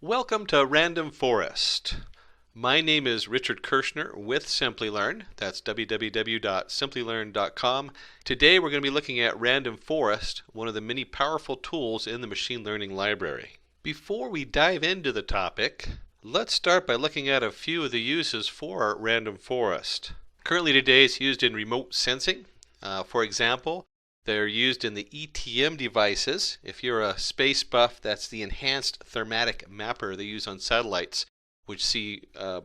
Welcome to Random Forest. My name is Richard Kirschner with Simplilearn. That's www.simplilearn.com. Today we're going to be looking at Random Forest, one of the many powerful tools in the machine learning library. Before we dive into the topic, let's start by looking at a few of the uses for Random Forest. Currently today it's used in remote sensing. For example, they're used in the ETM devices. If you're a space buff, that's the Enhanced Thermatic Mapper they use on satellites, which see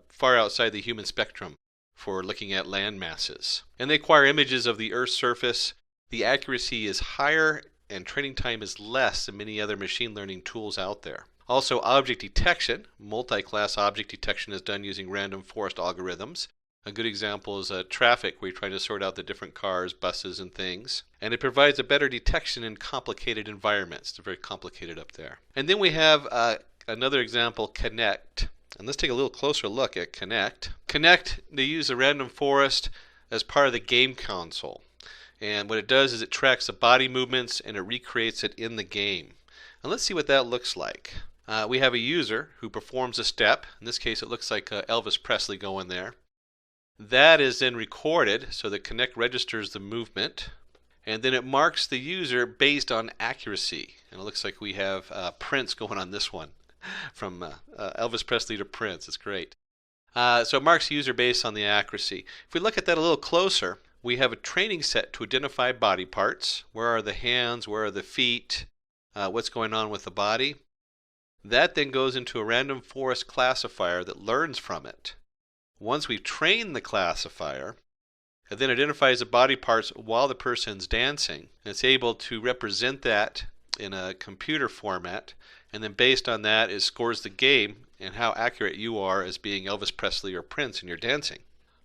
far outside the human spectrum for looking at land masses. And they acquire images of the Earth's surface. The accuracy is higher and training time is less than many other machine learning tools out there. Also, object detection, multi-class object detection is done using random forest algorithms. A good example is traffic, where you're trying to sort out the different cars, buses, and things. And it provides a better detection in complicated environments. It's very complicated up there. And then we have another example, Connect. And let's take a little closer look at Connect. Connect, they use a random forest as part of the game console. And what it does is it tracks the body movements and it recreates it in the game. And let's see what that looks like. We have a user who performs a step. In this case, it looks like Elvis Presley going there. That is then recorded so that Connect registers the movement, and then it marks the user based on accuracy. And it looks like we have Prince going on this one, from Elvis Presley to Prince. It's great. So it marks the user based on the accuracy. If we look at that a little closer, we have a training set to identify body parts. Where are the hands? Where are the feet? What's going on with the body? That then goes into a random forest classifier that learns from it. Once we've trained the classifier, it then identifies the body parts while the person's dancing. And it's able to represent that in a computer format, and then based on that, it scores the game and how accurate you are as being Elvis Presley or Prince in your dancing.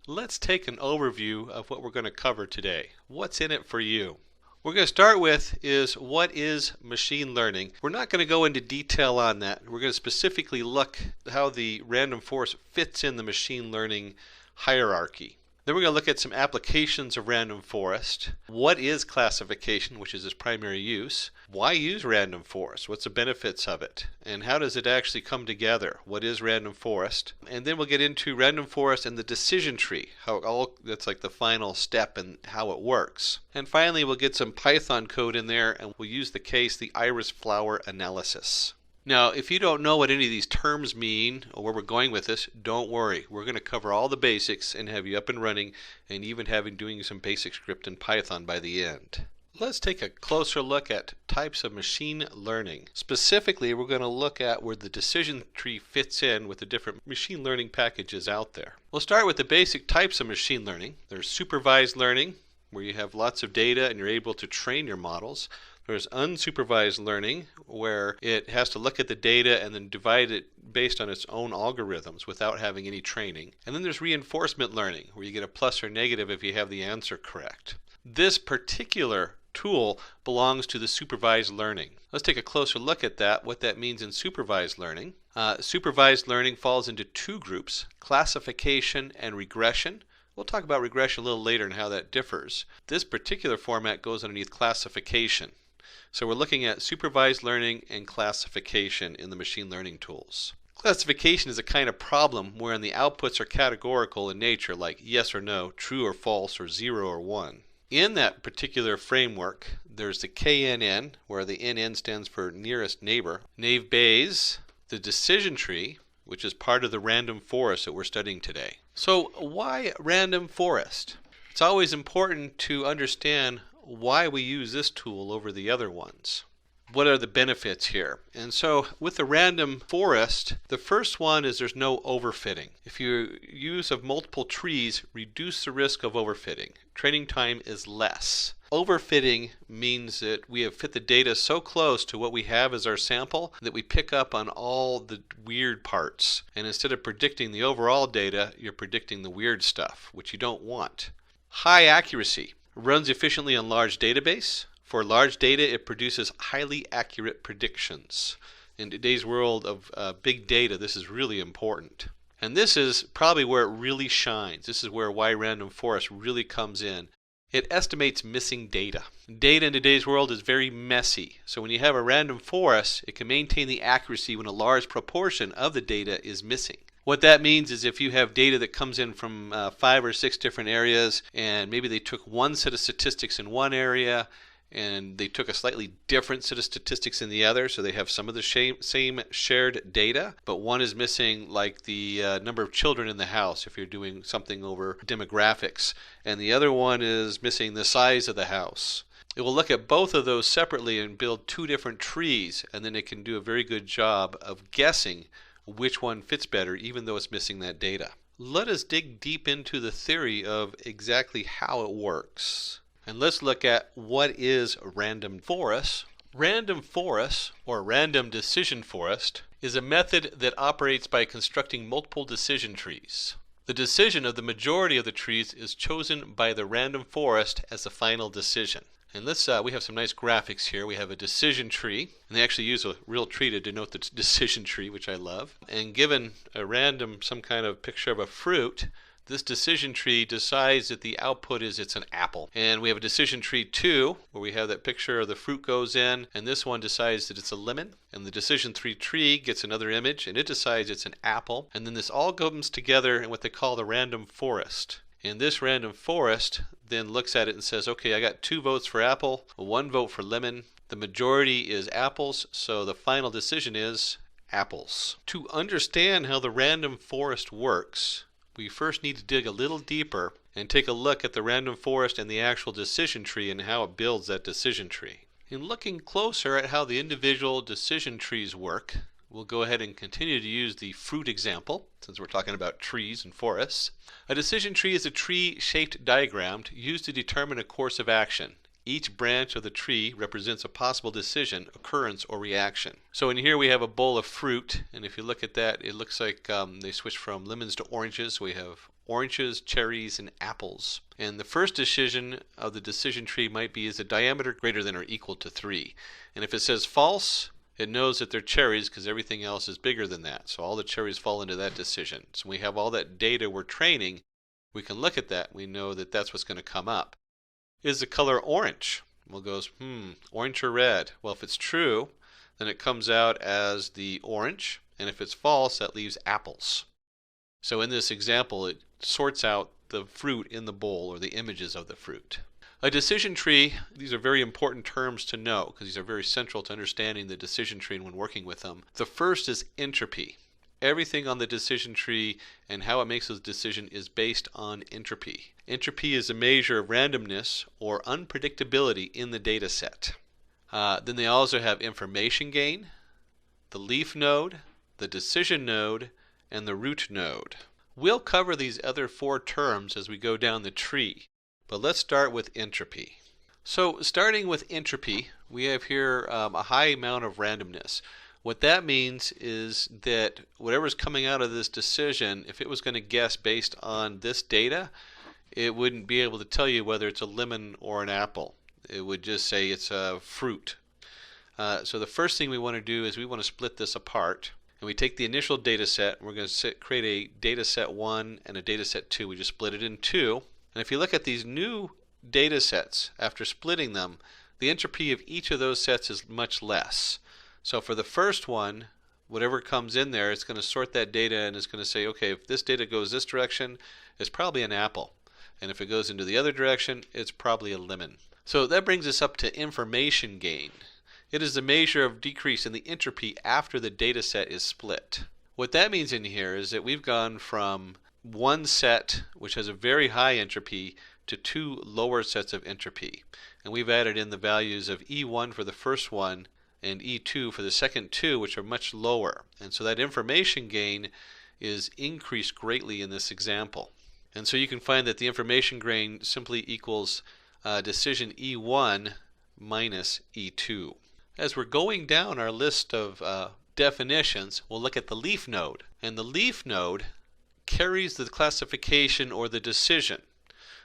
Let's take an overview of what we're going to cover today. What's in it for you? What we're going to start with is what is machine learning. We're not going to go into detail on that. We're going to specifically look at how the random forest fits in the machine learning hierarchy. Then we're going to look at some applications of random forest. What is classification, which is its primary use? Why use random forest? What's the benefits of it? And how does it actually come together? What is random forest? And then we'll get into random forest and the decision tree. That's like the final step and how it works. And finally, we'll get some Python code in there, and we'll use the case, the iris flower analysis. Now, if you don't know what any of these terms mean or where we're going with this, don't worry. We're going to cover all the basics and have you up and running, and even doing some basic script in Python by the end. Let's take a closer look at types of machine learning. Specifically, we're going to look at where the decision tree fits in with the different machine learning packages out there. We'll start with the basic types of machine learning. There's supervised learning, where you have lots of data and you're able to train your models. There's unsupervised learning, where it has to look at the data and then divide it based on its own algorithms without having any training. And then there's reinforcement learning, where you get a plus or negative if you have the answer correct. This particular tool belongs to the supervised learning. Let's take a closer look at that, what that means in supervised learning. Supervised learning falls into two groups, classification and regression. We'll talk about regression a little later and how that differs. This particular format goes underneath classification. So we're looking at supervised learning and classification in the machine learning tools. Classification is a kind of problem wherein the outputs are categorical in nature, like yes or no, true or false, or 0 or 1. In that particular framework, there's the KNN, where the NN stands for nearest neighbor, Naive Bayes, the decision tree, which is part of the random forest that we're studying today. So why random forest? It's always important to understand why we use this tool over the other ones. What are the benefits here? And so with the random forest, the first one is there's no overfitting. If you use of multiple trees, reduce the risk of overfitting. Training time is less. Overfitting means that we have fit the data so close to what we have as our sample that we pick up on all the weird parts. And instead of predicting the overall data, you're predicting the weird stuff, which you don't want. High accuracy. Runs efficiently on large database. For large data, it produces highly accurate predictions. In today's world of big data, this is really important. And this is probably where it really shines. This is where why random forest really comes in. It estimates missing data. Data in today's world is very messy, so when you have a random forest, it can maintain the accuracy when a large proportion of the data is missing. What that means is if you have data that comes in from 5 or 6 different areas, and maybe they took one set of statistics in one area, and they took a slightly different set of statistics in the other, so they have some of the same shared data, but one is missing, like the number of children in the house if you're doing something over demographics, and the other one is missing the size of the house. It will look at both of those separately and build 2 different trees, and then it can do a very good job of guessing which one fits better, even though it's missing that data. Let us dig deep into the theory of exactly how it works. And let's look at what is random forest. Random forest, or random decision forest, is a method that operates by constructing multiple decision trees. The decision of the majority of the trees is chosen by the random forest as the final decision. And we have some nice graphics here. We have a decision tree, and they actually use a real tree to denote the decision tree, which I love. And given a random, some kind of picture of a fruit, this decision tree decides that the output is it's an apple. And we have a decision tree 2, where we have that picture of the fruit goes in, and this one decides that it's a lemon. And the decision 3 tree gets another image, and it decides it's an apple. And then this all comes together in what they call the random forest. And this random forest then looks at it and says, okay, I got 2 votes for apple, 1 vote for lemon. The majority is apples, so the final decision is apples. To understand how the random forest works, we first need to dig a little deeper and take a look at the random forest and the actual decision tree and how it builds that decision tree. In looking closer at how the individual decision trees work, we'll go ahead and continue to use the fruit example, since we're talking about trees and forests. A decision tree is a tree-shaped diagram used to determine a course of action. Each branch of the tree represents a possible decision, occurrence, or reaction. So in here we have a bowl of fruit, and if you look at that, it looks like they switched from lemons to oranges. We have oranges, cherries, and apples. And the first decision of the decision tree might be, is the diameter greater than or equal to 3? And if it says false, it knows that they're cherries because everything else is bigger than that. So all the cherries fall into that decision. So we have all that data we're training. We can look at that. We know that that's what's going to come up. Is the color orange? Well, it goes, orange or red? Well, if it's true, then it comes out as the orange. And if it's false, that leaves apples. So in this example, it sorts out the fruit in the bowl, or the images of the fruit. A decision tree, these are very important terms to know because these are very central to understanding the decision tree and when working with them. The first is entropy. Everything on the decision tree and how it makes a decision is based on entropy. Entropy is a measure of randomness or unpredictability in the data set. Then they also have information gain, the leaf node, the decision node, and the root node. We'll cover these other 4 terms as we go down the tree. But let's start with entropy. So starting with entropy, we have here a high amount of randomness. What that means is that whatever's coming out of this decision, if it was going to guess based on this data, it wouldn't be able to tell you whether it's a lemon or an apple. It would just say it's a fruit. So the first thing we want to do is we want to split this apart. And we take the initial data set, and we're going to create a data set 1 and a data set 2. We just split it in 2. And if you look at these new data sets, after splitting them, the entropy of each of those sets is much less. So for the first one, whatever comes in there, it's going to sort that data and it's going to say, okay, if this data goes this direction, it's probably an apple. And if it goes into the other direction, it's probably a lemon. So that brings us up to information gain. It is the measure of decrease in the entropy after the data set is split. What that means in here is that we've gone from one set which has a very high entropy to 2 lower sets of entropy. And we've added in the values of E1 for the first one and E2 for the second 2, which are much lower. And so that information gain is increased greatly in this example. And so you can find that the information gain simply equals decision E1 minus E2. As we're going down our list of definitions, we'll look at the leaf node. And the leaf node carries the classification or the decision.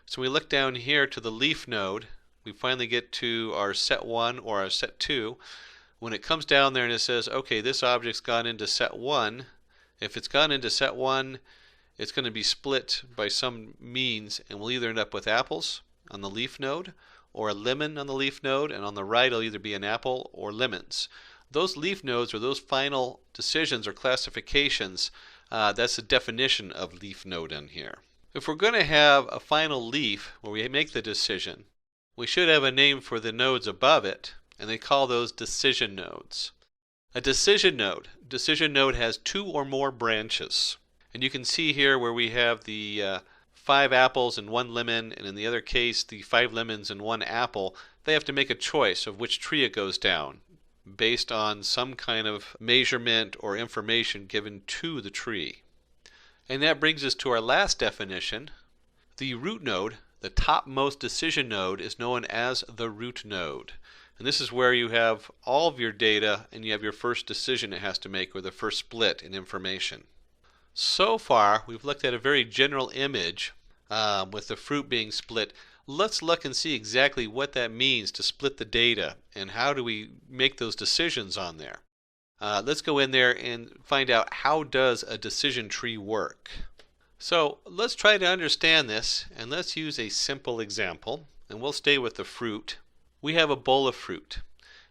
So we look down here to the leaf node. We finally get to our set 1 or our set 2. When it comes down there and it says, okay, this object's gone into set 1, if it's gone into set 1, it's going to be split by some means, and we'll either end up with apples, on the leaf node, or a lemon on the leaf node, and on the right it'll either be an apple or lemons. Those leaf nodes, or those final decisions or classifications, that's the definition of leaf node in here. If we're going to have a final leaf where we make the decision, we should have a name for the nodes above it, and they call those decision nodes. A decision node has 2 or more branches. And you can see here where we have the 5 apples and 1 lemon, and in the other case the 5 lemons and 1 apple. They have to make a choice of which tree it goes down based on some kind of measurement or information given to the tree. And that brings us to our last definition. The root node, the topmost decision node, is known as the root node. And this is where you have all of your data and you have your first decision it has to make, or the first split in information. So far we've looked at a very general image with the fruit being split. Let's look and see exactly what that means to split the data and how do we make those decisions on there. Let's go in there and find out, how does a decision tree work? So let's try to understand this, and let's use a simple example, and we'll stay with the fruit. We have a bowl of fruit,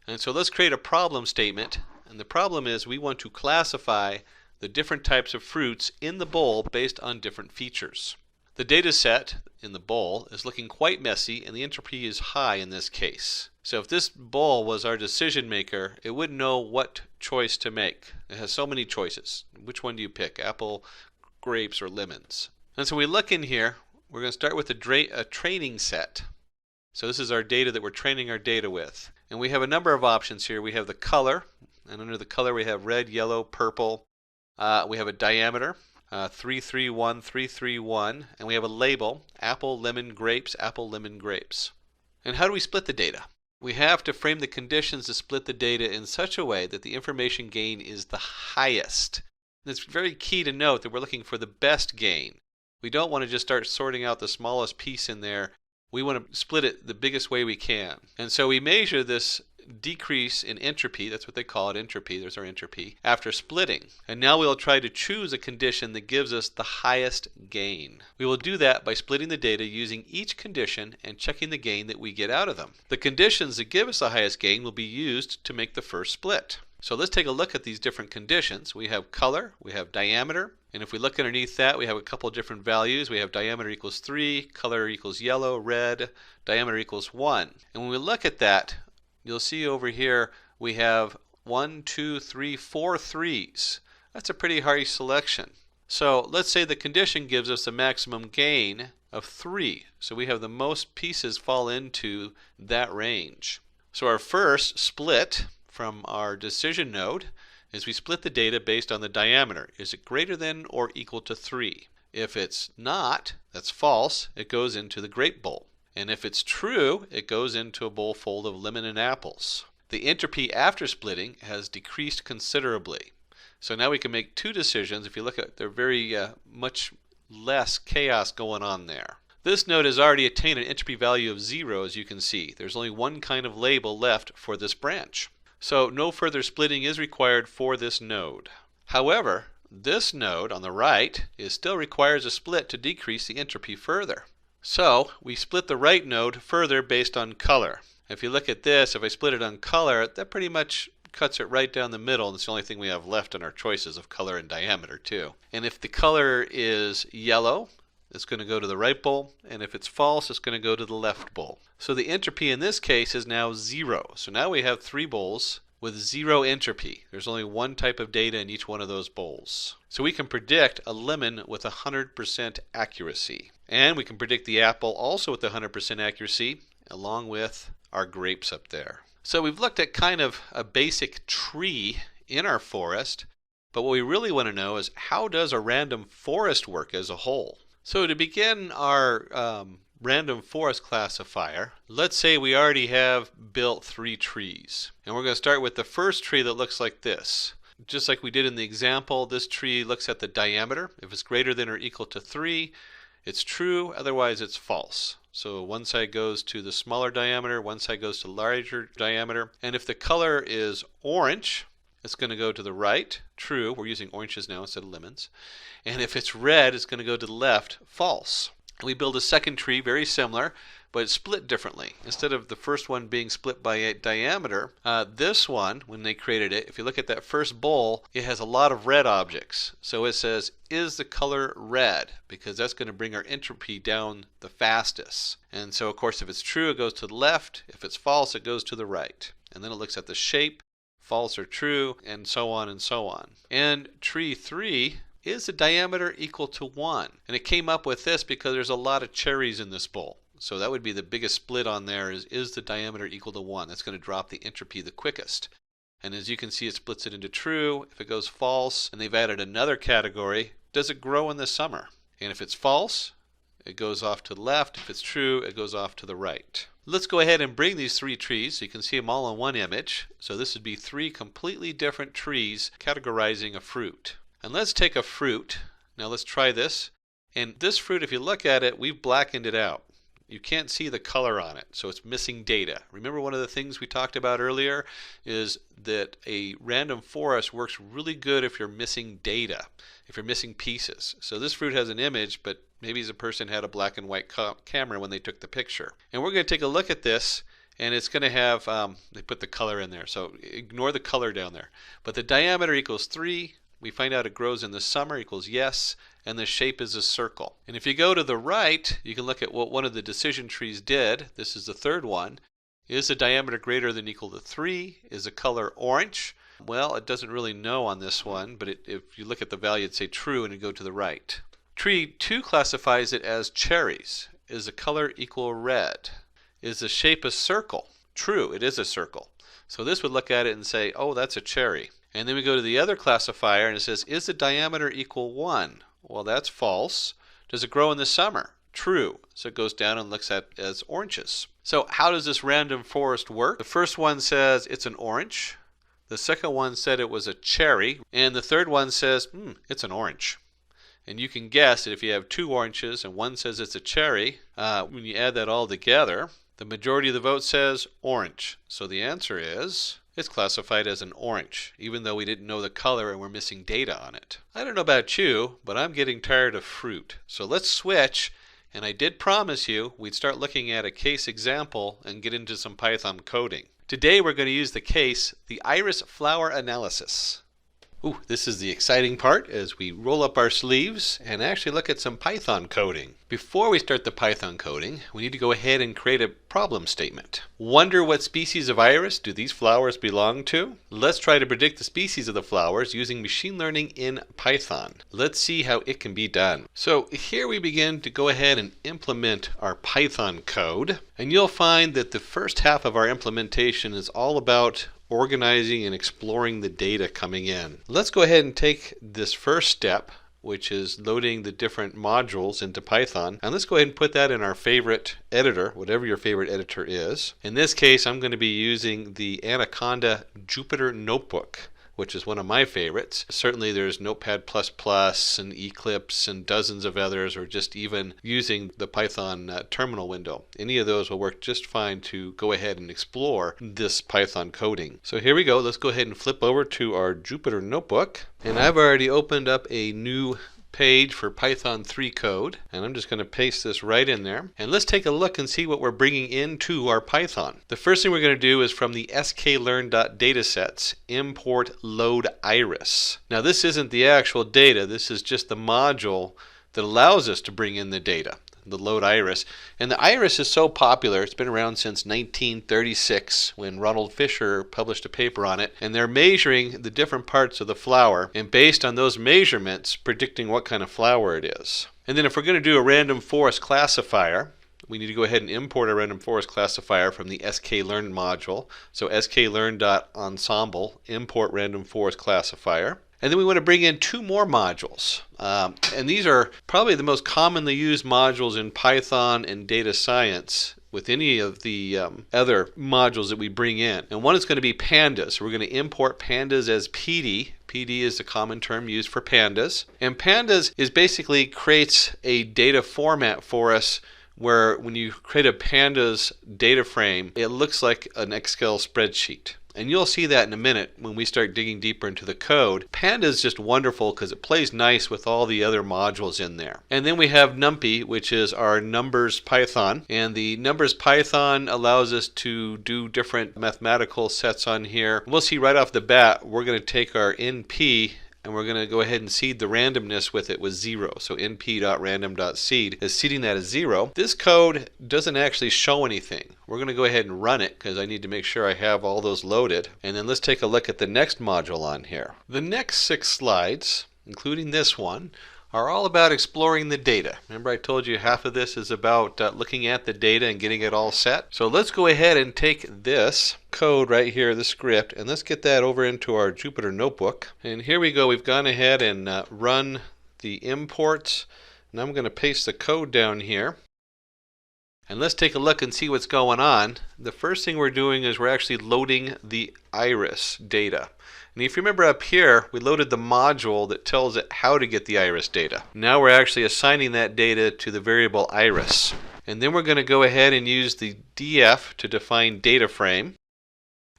and so let's create a problem statement, and the problem is we want to classify the different types of fruits in the bowl based on different features. The data set in the bowl is looking quite messy, and the entropy is high in this case. So if this bowl was our decision maker, it wouldn't know what choice to make. It has so many choices. Which one do you pick? Apple, grapes, or lemons? And so we look in here. We're going to start with a training set. So this is our data that we're training our data with. And we have a number of options here. We have the color, and under the color we have red, yellow, purple. We have a diameter, 331, 331, and we have a label, apple, lemon, grapes, apple, lemon, grapes. And how do we split the data? We have to frame the conditions to split the data in such a way that the information gain is the highest. And it's very key to note that we're looking for the best gain. We don't want to just start sorting out the smallest piece in there. We want to split it the biggest way we can. And so we measure this decrease in entropy, that's what they call it, entropy, there's our entropy, after splitting. And now we'll try to choose a condition that gives us the highest gain. We will do that by splitting the data using each condition and checking the gain that we get out of them. The conditions that give us the highest gain will be used to make the first split. So let's take a look at these different conditions. We have color, we have diameter, and if we look underneath that, we have a couple different values. We have diameter equals 3, color equals yellow, red, diameter equals 1. And when we look at that, you'll see over here we have 1, 2, 3, 4 threes. That's a pretty high selection. So let's say the condition gives us a maximum gain of 3. So we have the most pieces fall into that range. So our first split from our decision node is we split the data based on the diameter. Is it greater than or equal to 3? If it's not, that's false, it goes into the grape bowl. And if it's true, it goes into a bowl full of lemon and apples. The entropy after splitting has decreased considerably. So now we can make 2 decisions. If you look at, they're very much less chaos going on there. This node has already attained an entropy value of 0, as you can see. There's only one kind of label left for this branch. So no further splitting is required for this node. However, this node on the right still requires a split to decrease the entropy further. So we split the right node further based on color. If you look at this, if I split it on color, that pretty much cuts it right down the middle, and it's the only thing we have left in our choices of color and diameter too. And if the color is yellow, it's going to go to the right bowl, and if it's false, it's going to go to the left bowl. So the entropy in this case is now 0. So now we have 3 bowls with 0 entropy. There's only one type of data in each one of those bowls. So we can predict a lemon with 100% accuracy. And we can predict the apple also with 100% accuracy, along with our grapes up there. So we've looked at kind of a basic tree in our forest, but what we really want to know is, how does a random forest work as a whole? So to begin our random forest classifier, let's say we already have built 3 trees. And we're going to start with the first tree that looks like this. Just like we did in the example, this tree looks at the diameter. If it's greater than or equal to 3, it's true, otherwise it's false. So one side goes to the smaller diameter, one side goes to larger diameter. And if the color is orange, it's going to go to the right, true. We're using oranges now instead of lemons. And if it's red, it's going to go to the left, false. We build a second tree, very similar. but it's split differently. Instead of the first one being split by diameter, this one, when they created it, if you look at that first bowl, it has a lot of red objects. So it says, is the color red? Because that's going to bring our entropy down the fastest. And so, of course, if it's true, it goes to the left. If it's false, it goes to the right. And then it looks at the shape, false or true, and so on and so on. And tree 3 is the diameter equal to 1. And it came up with this because there's a lot of cherries in this bowl. So that would be the biggest split on there is the diameter equal to 1. That's going to drop the entropy the quickest. And as you can see, it splits it into true. If it goes false, and they've added another category, does it grow in the summer? And if it's false, it goes off to the left. If it's true, it goes off to the right. Let's go ahead and bring these 3 trees so you can see them all in one image. So this would be 3 completely different trees categorizing a fruit. And let's take a fruit. Now let's try this. And this fruit, if you look at it, we've blackened it out. You can't see the color on it, so it's missing data. Remember, one of the things we talked about earlier is that a random forest works really good if you're missing data, if you're missing pieces. So this fruit has an image, but maybe the person had a black and white camera when they took the picture. And we're going to take a look at this, and it's going to have, they put the color in there, so ignore the color down there. But the diameter equals 3. We find out it grows in the summer equals yes, and the shape is a circle. And if you go to the right, you can look at what one of the decision trees did. This is the third one. Is the diameter greater than or equal to 3? Is the color orange? Well, it doesn't really know on this one, but if you look at the value, it'd say true, and you go to the right. Tree 2 classifies it as cherries. Is the color equal red? Is the shape a circle? True, it is a circle. So this would look at it and say, oh, that's a cherry. And then we go to the other classifier, and it says, is the diameter equal 1? Well, that's false. Does it grow in the summer? True. So it goes down and looks at as oranges. So how does this random forest work? The first one says it's an orange. The second one said it was a cherry. And the third one says, it's an orange. And you can guess that if you have 2 oranges and one says it's a cherry, when you add that all together, the majority of the vote says orange. So the answer is, it's classified as an orange, even though we didn't know the color and we're missing data on it. I don't know about you, but I'm getting tired of fruit. So let's switch, and I did promise you we'd start looking at a case example and get into some Python coding. Today we're going to use the case, the iris flower analysis. Ooh, this is the exciting part as we roll up our sleeves and actually look at some Python coding. Before we start the Python coding, we need to go ahead and create a problem statement. Wonder what species of iris do these flowers belong to? Let's try to predict the species of the flowers using machine learning in Python. Let's see how it can be done. So here we begin to go ahead and implement our Python code. And you'll find that the first half of our implementation is all about organizing and exploring the data coming in. Let's go ahead and take this first step, which is loading the different modules into Python, and let's go ahead and put that in our favorite editor, whatever your favorite editor is. In this case, I'm going to be using the Anaconda Jupyter Notebook, which is one of my favorites. Certainly there's Notepad++ and Eclipse and dozens of others, or just even using the Python terminal window. Any of those will work just fine to go ahead and explore this Python coding. So here we go. Let's go ahead and flip over to our Jupyter Notebook. And I've already opened up a new page for Python 3 code, and I'm just going to paste this right in there. And let's take a look and see what we're bringing into our Python. The first thing we're going to do is from the sklearn.datasets import load iris. Now this isn't the actual data, this is just the module that allows us to bring in the data, the load iris. And the iris is so popular, it's been around since 1936 when Ronald Fisher published a paper on it, and they're measuring the different parts of the flower and based on those measurements predicting what kind of flower it is. And then if we're going to do a random forest classifier, we need to go ahead and import a random forest classifier from the sklearn module. So sklearn.ensemble import random forest classifier. And then we want to bring in 2 more modules. And these are probably the most commonly used modules in Python and data science with any of the other modules that we bring in. And one is going to be pandas. So we're going to import pandas as PD. PD is the common term used for pandas. And pandas is basically creates a data format for us where when you create a pandas data frame, it looks like an Excel spreadsheet. And you'll see that in a minute when we start digging deeper into the code. Panda is just wonderful because it plays nice with all the other modules in there. And then we have NumPy, which is our numbers Python. And the numbers Python allows us to do different mathematical sets on here. We'll see right off the bat, we're going to take our NP and we're going to go ahead and seed the randomness with it with 0. So np.random.seed is seeding that as 0. This code doesn't actually show anything. We're going to go ahead and run it because I need to make sure I have all those loaded. And then let's take a look at the next module on here. The next 6 slides, including this one, are all about exploring the data. Remember I told you half of this is about looking at the data and getting it all set. So let's go ahead and take this code right here, the script, and let's get that over into our Jupyter Notebook. And here we go. We've gone ahead and run the imports. And I'm going to paste the code down here. And let's take a look and see what's going on. The first thing we're doing is we're actually loading the iris data. And if you remember up here, we loaded the module that tells it how to get the iris data. Now we're actually assigning that data to the variable iris. And then we're going to go ahead and use the df to define data frame.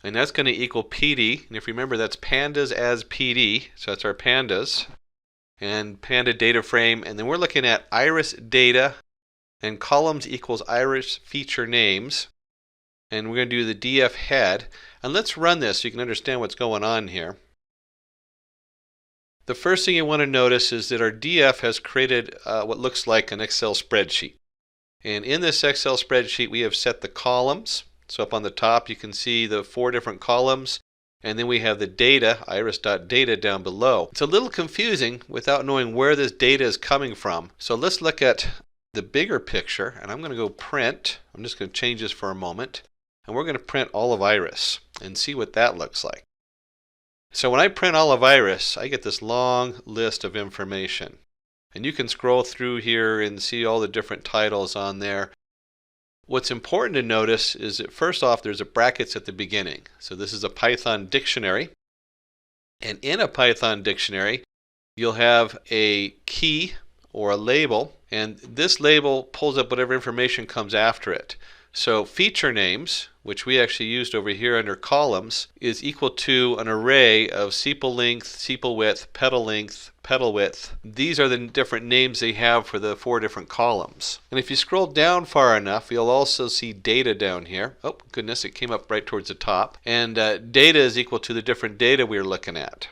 And that's going to equal PD. And if you remember, that's pandas as PD. So that's our pandas. And panda data frame. And then we're looking at iris data. And columns equals iris feature names. And we're going to do the df head. And let's run this so you can understand what's going on here. The first thing you want to notice is that our df has created what looks like an Excel spreadsheet. And in this Excel spreadsheet we have set the columns. So up on the top you can see the 4 different columns. And then we have the data, iris.data, down below. It's a little confusing without knowing where this data is coming from. So let's look at the bigger picture. And I'm going to go print. I'm just going to change this for a moment. And we're going to print all of iris and see what that looks like. So when I print all of iris, I get this long list of information. And you can scroll through here and see all the different titles on there. What's important to notice is that first off, there's a brackets at the beginning. So this is a Python dictionary. And in a Python dictionary, you'll have a key or a label. And this label pulls up whatever information comes after it. So feature names, which we actually used over here under columns, is equal to an array of sepal length, sepal width, petal width. These are the different names they have for the 4 different columns. And if you scroll down far enough, you'll also see data down here. Oh goodness, it came up right towards the top. And data is equal to the different data we're looking at.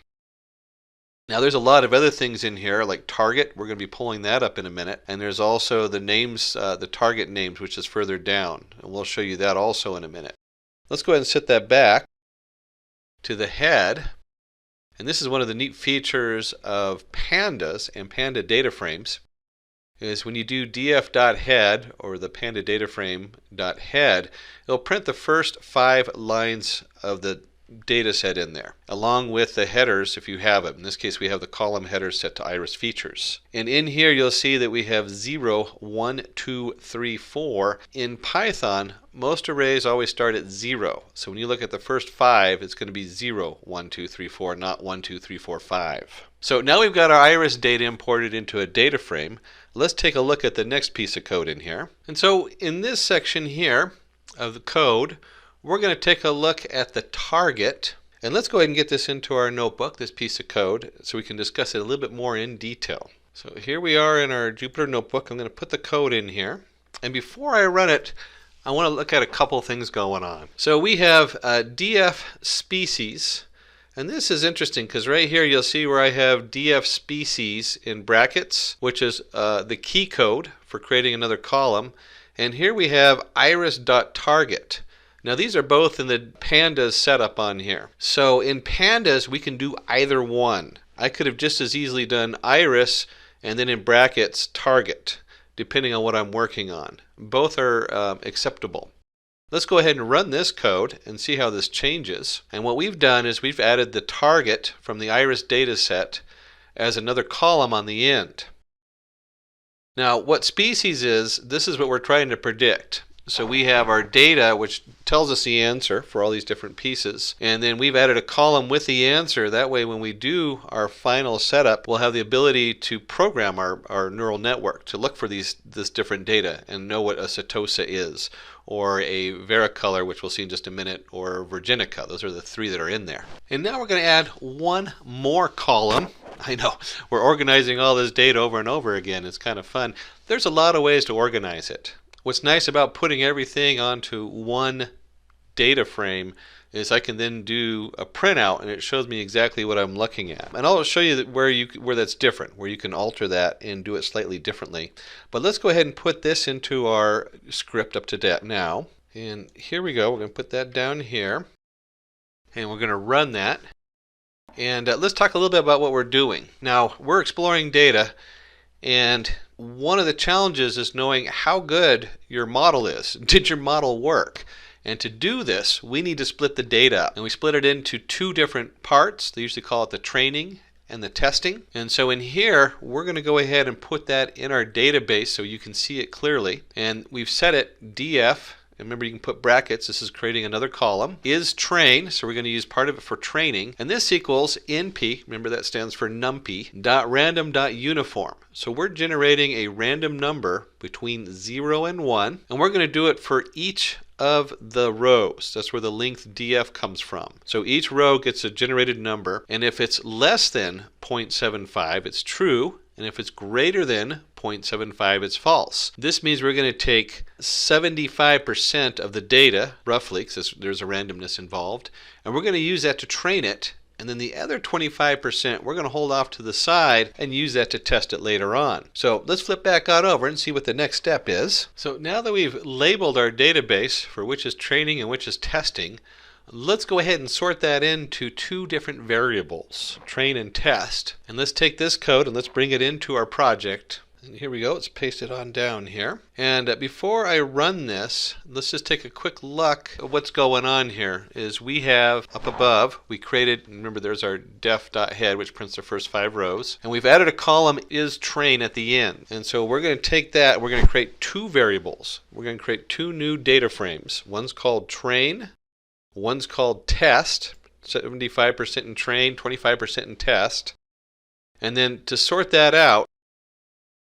Now there's a lot of other things in here like target. We're going to be pulling that up in a minute. And there's also the names, the target names, which is further down. And we'll show you that also in a minute. Let's go ahead and set that back to the head. And this is one of the neat features of pandas and panda data frames is when you do df.head or the panda data frame.head, it'll print the first 5 lines of the data set in there, along with the headers if you have it. In this case, we have the column headers set to iris features. And in here, you'll see that we have 0, 1, 2, 3, 4. In Python, most arrays always start at 0. So when you look at the first 5, it's going to be 0, 1, 2, 3, 4, not 1, 2, 3, 4, 5. So now we've got our iris data imported into a data frame. Let's take a look at the next piece of code in here. And so in this section here of the code, we're going to take a look at the target. And let's go ahead and get this into our notebook, this piece of code, so we can discuss it a little bit more in detail. So here we are in our Jupyter Notebook. I'm going to put the code in here. And before I run it, I want to look at a couple things going on. So we have df species. And this is interesting because right here you'll see where I have df species in brackets, which is the key code for creating another column. And here we have iris.target. Now these are both in the pandas setup on here. So in pandas we can do either one. I could have just as easily done iris and then in brackets target, depending on what I'm working on. Both are acceptable. Let's go ahead and run this code and see how this changes. And what we've done is we've added the target from the iris data set as another column on the end. Now what species is, this is what we're trying to predict. So we have our data, which tells us the answer for all these different pieces. And then we've added a column with the answer. That way, when we do our final setup, we'll have the ability to program our neural network to look for this different data and know what a setosa is, or a varicolor, which we'll see in just a minute, or virginica. Those are the three that are in there. And now we're going to add one more column. I know, we're organizing all this data over and over again. It's kind of fun. There's a lot of ways to organize it. What's nice about putting everything onto one data frame is I can then do a printout and it shows me exactly what I'm looking at. And I'll show you where that's different, where you can alter that and do it slightly differently. But let's go ahead and put this into our script up to date now. And here we go. We're going to put that down here. And we're going to run that. And let's talk a little bit about what we're doing. Now, we're exploring data, and one of the challenges is knowing how good your model is. Did your model work? And to do this, we need to split the data up. And we split it into two different parts. They usually call it the training and the testing. And so in here, we're going to go ahead and put that in our database so you can see it clearly. And we've set it df. And remember, you can put brackets. This is creating another column. Is train, so we're going to use part of it for training. And this equals np, remember that stands for numpy, .random.uniform. So we're generating a random number between 0 and 1. And we're going to do it for each of the rows. That's where the length df comes from. So each row gets a generated number. And if it's less than 0.75, it's true. And if it's greater than 0.75, it's false. This means we're going to take 75% of the data, roughly, because there's a randomness involved, and we're going to use that to train it. And then the other 25%, we're going to hold off to the side and use that to test it later on. So let's flip back on over and see what the next step is. So now that we've labeled our database for which is training and which is testing, let's go ahead and sort that into two different variables, train and test. And let's take this code and let's bring it into our project. And here we go, let's paste it on down here. And before I run this, let's just take a quick look at what's going on here. Is we have up above, we created, remember there's our def.head, which prints the first 5 rows. And we've added a column is train at the end. And so we're going to take that, we're going to create two variables. We're going to create two new data frames. One's called train. One's called test, 75% in train, 25% in test. And then to sort that out,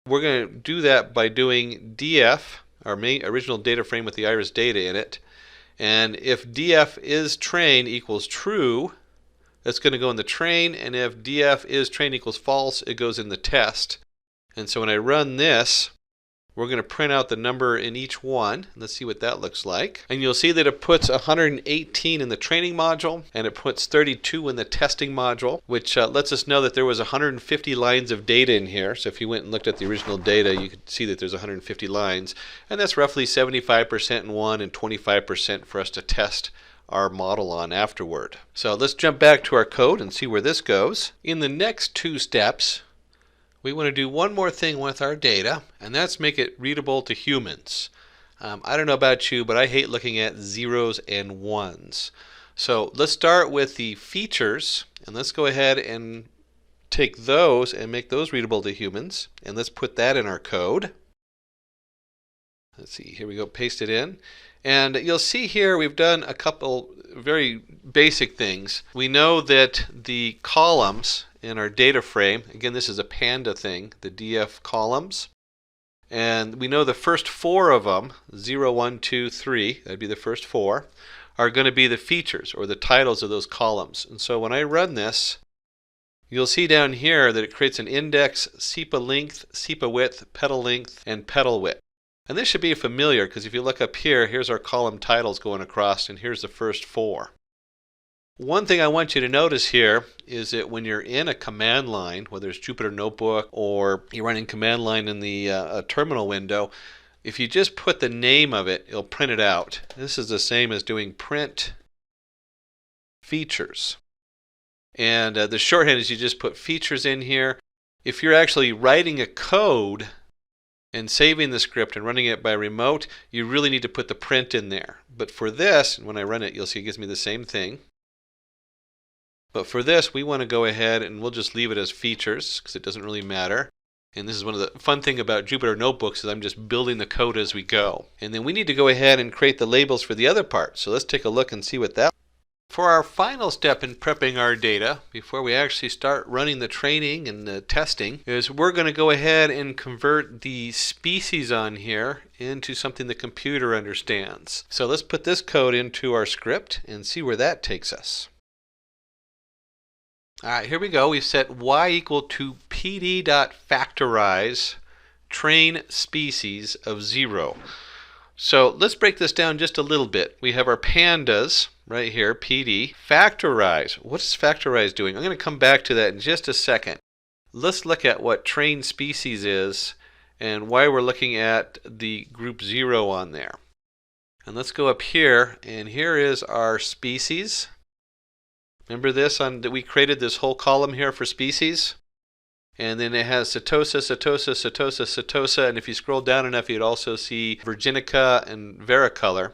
we're going to do that by doing df, our main original data frame with the iris data in it. And if df is train equals true, that's going to go in the train. And if df is train equals false, it goes in the test. And so when I run this, we're going to print out the number in each one. Let's see what that looks like. And you'll see that it puts 118 in the training module, and it puts 32 in the testing module, which lets us know that there was 150 lines of data in here. So if you went and looked at the original data, you could see that there's 150 lines. And that's roughly 75% in one and 25% for us to test our model on afterward. So let's jump back to our code and see where this goes. In the next two steps, we want to do one more thing with our data, and that's make it readable to humans. I don't know about you, but I hate looking at zeros and ones. So let's start with the features, and let's go ahead and take those and make those readable to humans. And let's put that in our code. Let's see, here we go, paste it in. And you'll see here we've done a couple very basic things. We know that the columns in our data frame, again this is a Panda thing, the df columns, and we know the first 4 of them, 0, 1, 2, 3, that'd be the first 4, are going to be the features or the titles of those columns. And so when I run this, you'll see down here that it creates an index, SEPA length, SEPA width, petal length, and petal width. And this should be familiar because if you look up here, here's our column titles going across, and here's the first 4. One thing I want you to notice here is that when you're in a command line, whether it's Jupyter Notebook or you're running command line in the terminal window, if you just put the name of it, it'll print it out. This is the same as doing print features. And the shorthand is you just put features in here. If you're actually writing a code and saving the script and running it by remote, you really need to put the print in there. But for this, when I run it, you'll see it gives me the same thing. But for this, we want to go ahead and we'll just leave it as features because it doesn't really matter. And this is one of the fun thing about Jupyter Notebooks is I'm just building the code as we go. And then we need to go ahead and create the labels for the other part. So let's take a look and see what that. For our final step in prepping our data, before we actually start running the training and the testing, is we're going to go ahead and convert the species on here into something the computer understands. So let's put this code into our script and see where that takes us. Alright, here we go. We've set y equal to pd.factorize train species of 0. So let's break this down just a little bit. We have our pandas right here, PD. Factorize. What is factorize doing? I'm going to come back to that in just a second. Let's look at what train species is and why we're looking at the group 0 on there. And let's go up here, and here is our species. Remember this that we created this whole column here for species? And then it has Setosa, Setosa, Setosa, Setosa, and if you scroll down enough, you'd also see Virginica and Varicolor.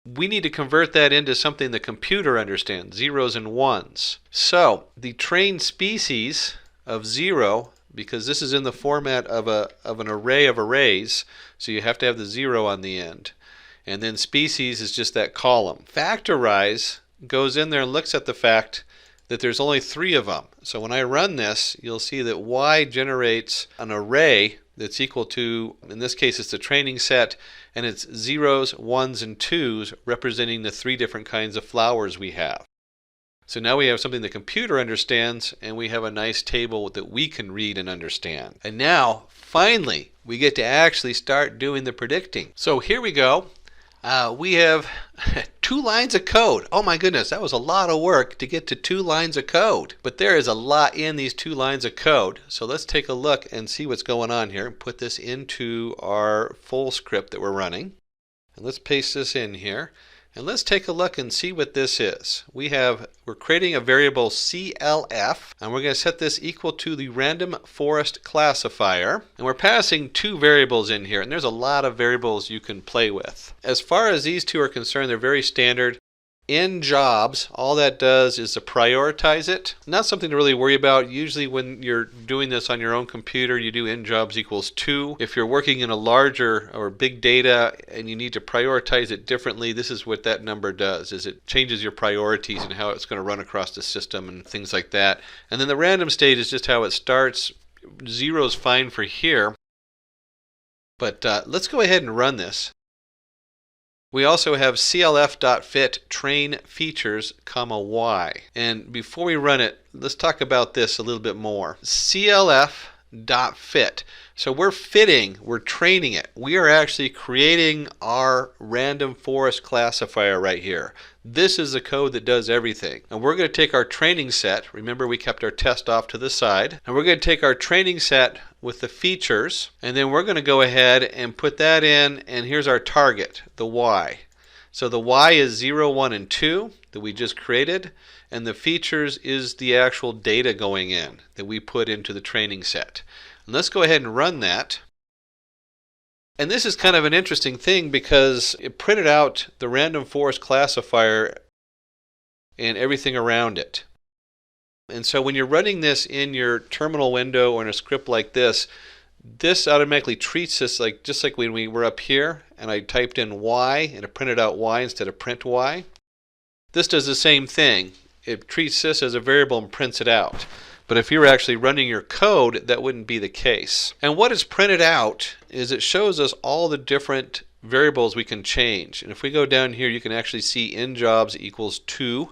We need to convert that into something the computer understands, zeros and ones. So the trained species of 0, because this is in the format of an array of arrays, so you have to have the 0 on the end. And then species is just that column. Factorize goes in there and looks at the fact that there's only 3 of them. So when I run this, you'll see that y generates an array that's equal to, in this case it's the training set, and it's zeros, ones, and twos representing the 3 different kinds of flowers we have. So now we have something the computer understands, and we have a nice table that we can read and understand. And now, finally, we get to actually start doing the predicting. So here we go. We have 2 lines of code. Oh my goodness, that was a lot of work to get to 2 lines of code. But there is a lot in these 2 lines of code. So let's take a look and see what's going on here and put this into our full script that we're running. And let's paste this in here. And let's take a look and see what this is. We're creating a variable CLF, and we're going to set this equal to the random forest classifier. And we're passing 2 variables in here, and there's a lot of variables you can play with. As far as these 2 are concerned, they're very standard. In jobs, all that does is to prioritize it. Not something to really worry about. Usually when you're doing this on your own computer, you do in jobs equals 2. If you're working in a larger or big data and you need to prioritize it differently, this is what that number does, is it changes your priorities and how it's going to run across the system and things like that. And then the random state is just how it starts. 0 is fine for here. But let's go ahead and run this. We also have clf.fit train features, y. And before we run it, let's talk about this a little bit more. clf.fit. So we're training it. We are actually creating our random forest classifier right here. This is the code that does everything. And we're going to take our training set. Remember, we kept our test off to the side. And we're going to take our training set with the features, and then we're going to go ahead and put that in, and here's our target, the y. So the y is 0, 1, and 2 that we just created, and the features is the actual data going in that we put into the training set. And let's go ahead and run that. And this is kind of an interesting thing because it printed out the random forest classifier and everything around it. And so when you're running this in your terminal window or in a script like this, this automatically treats this just like when we were up here and I typed in y and it printed out y instead of print y. This does the same thing. It treats this as a variable and prints it out. But if you're actually running your code, that wouldn't be the case. And what is printed out is it shows us all the different variables we can change. And if we go down here, you can actually see in jobs equals 2.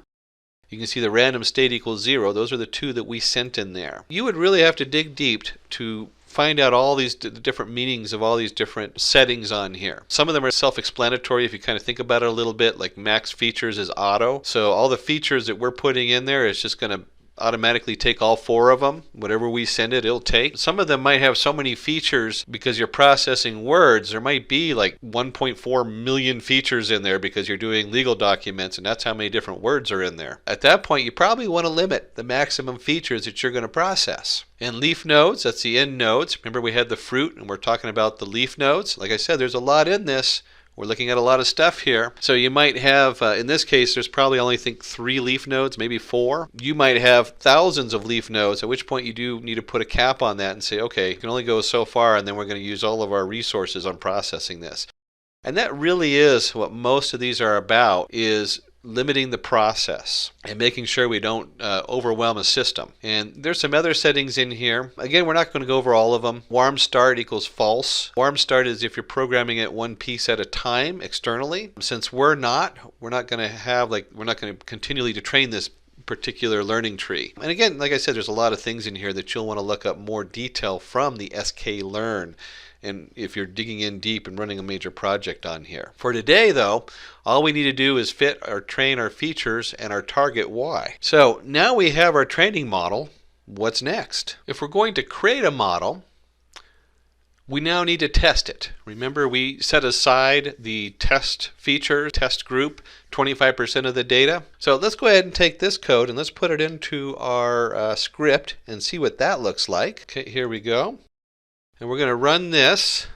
You can see the random state equals 0. Those are the 2 that we sent in there. You would really have to dig deep to find out all these different meanings of all these different settings on here. Some of them are self-explanatory if you kind of think about it a little bit, like max features is auto. So all the features that we're putting in there is just going to automatically take all 4 of them. Whatever we send it, it'll take. Some of them might have so many features because you're processing words. There might be like 1.4 million features in there because you're doing legal documents, and that's how many different words are in there. At that point, you probably want to limit the maximum features that you're going to process. And leaf nodes, that's the end nodes. Remember we had the fruit, and we're talking about the leaf nodes. Like I said, there's a lot in this. We're looking at a lot of stuff here. So you might have, in this case, there's probably only, I think, 3 leaf nodes, maybe 4. You might have thousands of leaf nodes, at which point you do need to put a cap on that and say, okay, you can only go so far, and then we're going to use all of our resources on processing this. And that really is what most of these are about, is limiting the process and making sure we don't overwhelm a system. And there's some other settings in here. Again, we're not going to go over all of them. Warm start equals false. Warm start is if you're programming it one piece at a time externally. Since we're not going to have, we're not going to continually to train this particular learning tree. And again, like I said, there's a lot of things in here that you'll want to look up more detail from the sklearn. And if you're digging in deep and running a major project on here. For today, though, all we need to do is fit or train our features and our target Y. So now we have our training model. What's next? If we're going to create a model, we now need to test it. Remember, we set aside the test feature, test group, 25% of the data. So let's go ahead and take this code and let's put it into our script and see what that looks like. Okay, here we go. And we're going to run this,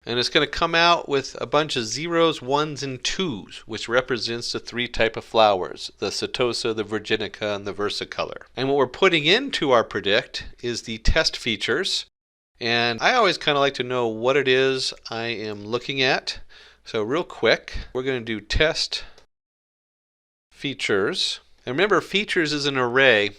and it's going to come out with a bunch of zeros, ones, and twos, which represents the 3 types of flowers, the Setosa, the Virginica, and the Versicolor. And what we're putting into our predict is the test features, and I always kind of like to know what it is I am looking at. So real quick, we're going to do test features. And remember, features is an array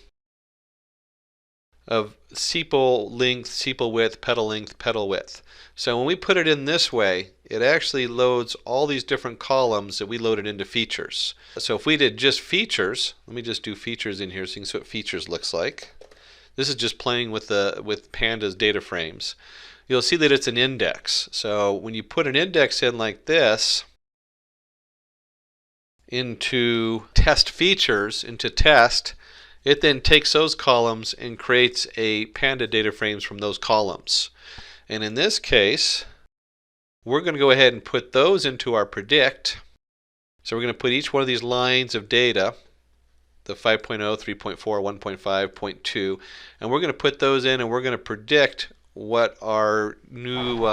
of sepal length, sepal width, petal length, petal width. So when we put it in this way, it actually loads all these different columns that we loaded into features. So if we did just features, let me just do features in here so you can see what features looks like. This is just playing with Pandas data frames. You'll see that it's an index. So when you put an index in like this into test features, into test, it then takes those columns and creates a Panda data frames from those columns. And in this case, we're going to go ahead and put those into our predict. So we're going to put each one of these lines of data, the 5.0, 3.4, 1.5, 0.2, and we're going to put those in and we're going to predict what our new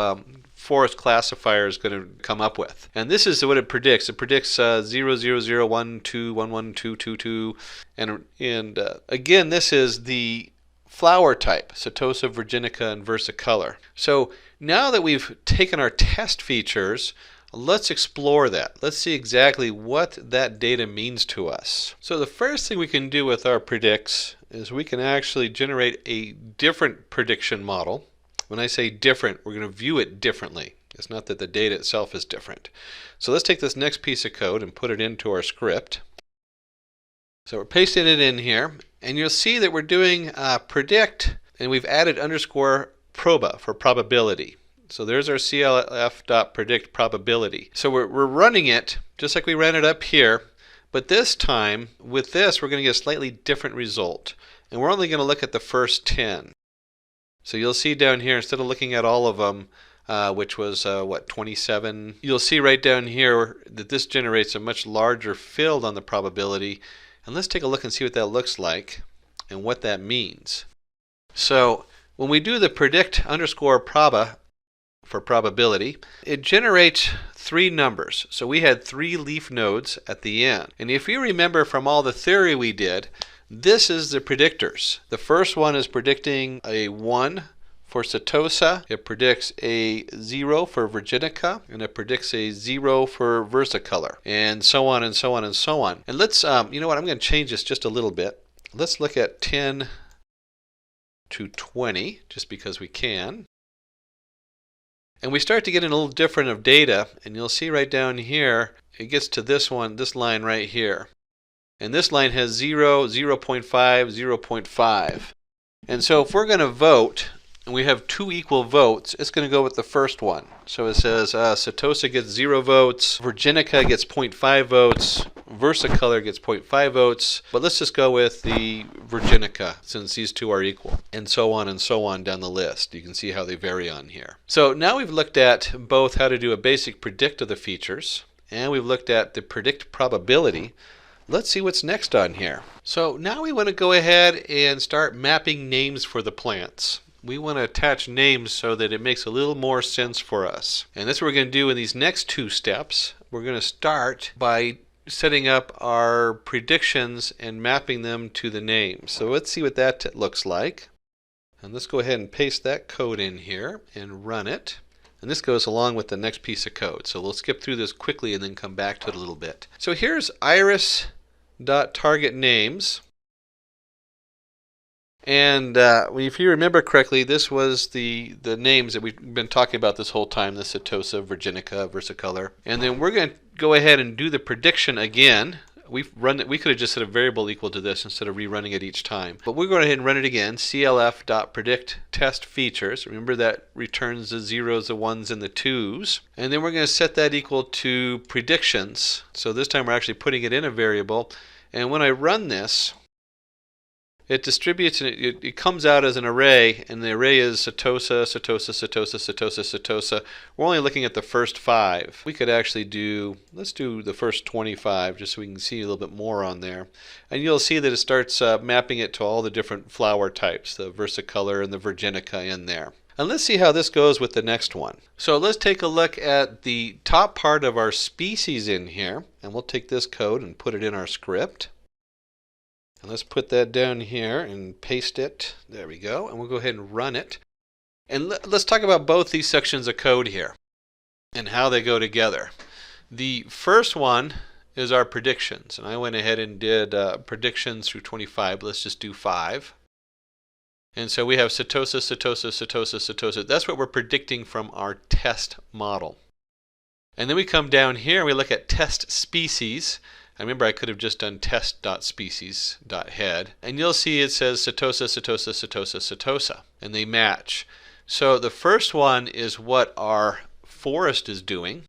forest classifier is going to come up with. And this is what it predicts. It predicts 0, 0, 0, 1, 2, 1, 1, 2, 2, 2. And again, this is the flower type, Setosa, Virginica, and Versicolor. So now that we've taken our test features, let's explore that. Let's see exactly what that data means to us. So the first thing we can do with our predicts is we can actually generate a different prediction model. When I say different, we're going to view it differently. It's not that the data itself is different. So let's take this next piece of code and put it into our script. So we're pasting it in here, and you'll see that we're doing predict, and we've added underscore proba for probability. So there's our clf.predict probability. So we're running it just like we ran it up here, but this time with this we're going to get a slightly different result, and we're only going to look at the first 10. So you'll see down here, instead of looking at all of them, which was 27, you'll see right down here that this generates a much larger field on the probability. And let's take a look and see what that looks like and what that means. So when we do the predict underscore proba for probability, it generates 3 numbers. So we had 3 leaf nodes at the end. And if you remember from all the theory we did, this is the predictors. The first one is predicting a 1 for Setosa. It predicts a 0 for Virginica, and it predicts a 0 for Versicolor, and so on and so on and so on. And let's, you know what, I'm going to change this just a little bit. Let's look at 10 to 20, just because we can. And we start to get in a little different of data, and you'll see right down here, it gets to this one, this line right here. And this line has 0, 0.5, 0.5. And so if we're going to vote, and we have 2 equal votes, it's going to go with the first one. So it says Setosa gets 0 votes, Virginica gets 0.5 votes, Versicolor gets 0.5 votes, but let's just go with the Virginica since these 2 are equal, and so on down the list. You can see how they vary on here. So now we've looked at both how to do a basic predict of the features, and we've looked at the predict probability. Let's see what's next on here. So now we want to go ahead and start mapping names for the plants. we want to attach names so that it makes a little more sense for us. And that's what we're going to do in these next two steps. We're going to start by setting up our predictions and mapping them to the names. So let's see what that looks like. And let's go ahead and paste that code in here and run it. And this goes along with the next piece of code. So we'll skip through this quickly and then come back to it a little bit. So here's iris.targetNames. And if you remember correctly, this was the names that we've been talking about this whole time, the Setosa, Virginica, Versicolor. And then we're going to go ahead and do the prediction again. We could have just set a variable equal to this instead of rerunning it each time. But we're going to go ahead and run it again, clf.predict test features. Remember that returns the zeros, the ones, and the twos. And then we're going to set that equal to predictions. So this time we're actually putting it in a variable. And when I run this, it distributes and it comes out as an array, and the array is Setosa, Setosa, Setosa, Setosa, Setosa. We're only looking at the first 5. We could actually let's do the first 25 just so we can see a little bit more on there. And you'll see that it starts mapping it to all the different flower types, the Versicolor and the Virginica in there. And let's see how this goes with the next one. So let's take a look at the top part of our species in here, and we'll take this code and put it in our script. And let's put that down here and paste it. There we go. And we'll go ahead and run it. And let's talk about both these sections of code here and how they go together. The first one is our predictions. And I went ahead and did predictions through 25. Let's just do 5. And so we have Setosa, Setosa, Setosa, Setosa. That's what we're predicting from our test model. And then we come down here and we look at test species. I remember I could have just done test.species.head. And you'll see it says Setosa, Setosa, Setosa, Setosa. And they match. So the first one is what our forest is doing.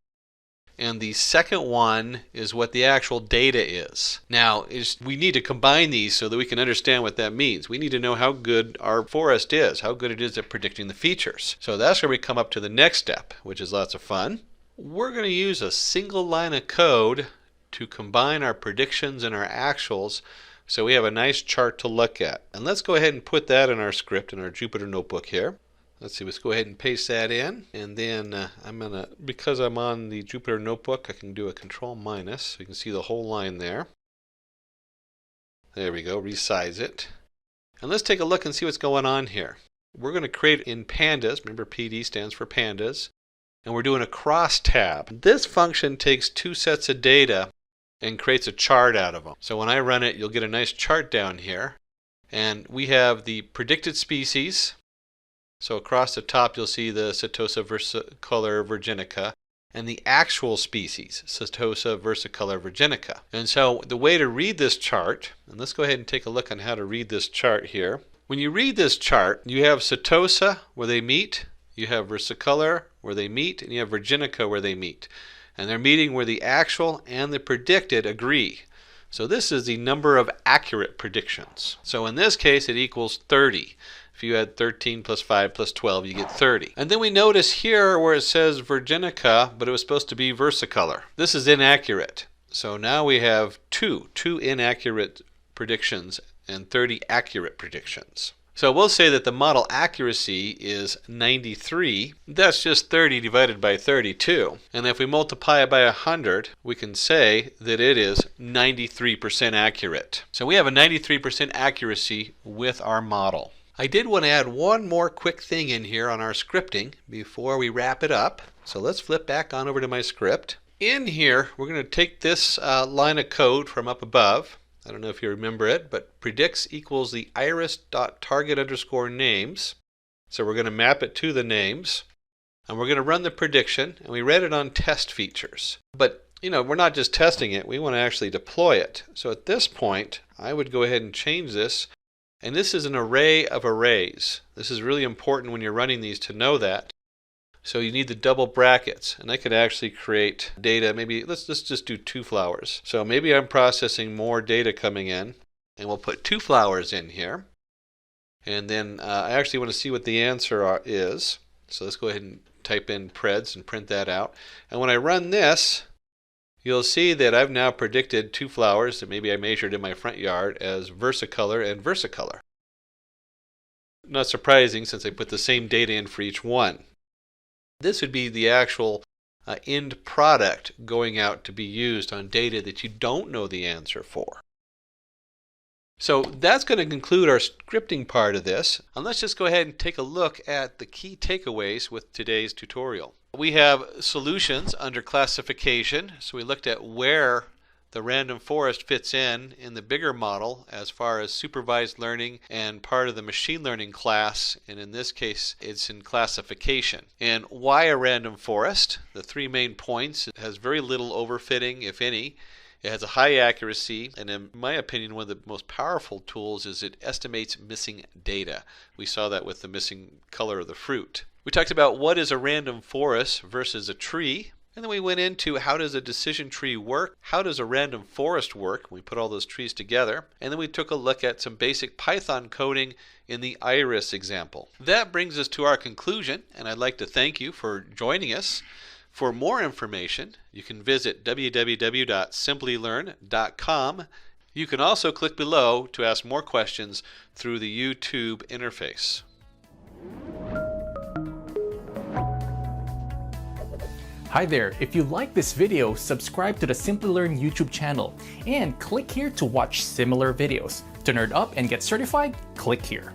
And the second one is what the actual data is. Now, we need to combine these so that we can understand what that means. We need to know how good our forest is, how good it is at predicting the features. So that's where we come up to the next step, which is lots of fun. We're going to use a single line of code to combine our predictions and our actuals so we have a nice chart to look at. And let's go ahead and put that in our script in our Jupyter Notebook here. Let's see, let's go ahead and paste that in. And then because I'm on the Jupyter Notebook, I can do a Control minus so you can see the whole line there. There we go, resize it. And let's take a look and see what's going on here. We're going to create in pandas, remember PD stands for pandas, and we're doing a crosstab. This function takes 2 sets of data and creates a chart out of them. So when I run it, you'll get a nice chart down here. And we have the predicted species. So across the top, you'll see the Setosa, Versicolor, Virginica, and the actual species, Setosa, Versicolor, Virginica. And so the way to read this chart, and let's go ahead and take a look on how to read this chart here. When you read this chart, you have Setosa where they meet, you have Versicolor where they meet, and you have Virginica where they meet. And they're meeting where the actual and the predicted agree. So this is the number of accurate predictions. So in this case, it equals 30. If you add 13 plus 5 plus 12, you get 30. And then we notice here where it says Virginica, but it was supposed to be Versicolor. This is inaccurate. So now we have two inaccurate predictions and 30 accurate predictions. So we'll say that the model accuracy is 93. That's just 30 divided by 32. And if we multiply it by 100, we can say that it is 93% accurate. So we have a 93% accuracy with our model. I did want to add one more quick thing in here on our scripting before we wrap it up. So let's flip back on over to my script. In here, we're going to take this line of code from up above. I don't know if you remember it, but predicts equals the iris.target_names. So we're going to map it to the names. And we're going to run the prediction, and we read it on test features. But, we're not just testing it, we want to actually deploy it. So at this point, I would go ahead and change this. And this is an array of arrays. This is really important when you're running these to know that. So you need the double brackets, and I could actually create data. Maybe let's just do 2 flowers. So maybe I'm processing more data coming in, and we'll put 2 flowers in here. And then I actually want to see what the answer is. So let's go ahead and type in preds and print that out. And when I run this, you'll see that I've now predicted 2 flowers that maybe I measured in my front yard as Versicolor and Versicolor. Not surprising since I put the same data in for each one. This would be the actual end product going out to be used on data that you don't know the answer for. So that's going to conclude our scripting part of this. And let's just go ahead and take a look at the key takeaways with today's tutorial. We have solutions under classification. So we looked at where the random forest fits in the bigger model as far as supervised learning and part of the machine learning class, and in this case it's in classification. And why a random forest? The three main points: it has very little overfitting, if any. It has a high accuracy, and in my opinion one of the most powerful tools is it estimates missing data. We saw that with the missing color of the fruit. We talked about what is a random forest versus a tree. And then we went into how does a decision tree work, how does a random forest work, we put all those trees together, and then we took a look at some basic Python coding in the iris example. That brings us to our conclusion, and I'd like to thank you for joining us. For more information, you can visit www.simplylearn.com. You can also click below to ask more questions through the YouTube interface. Hi there, if you like this video, subscribe to the Simply Learn YouTube channel and click here to watch similar videos. To nerd up and get certified, click here.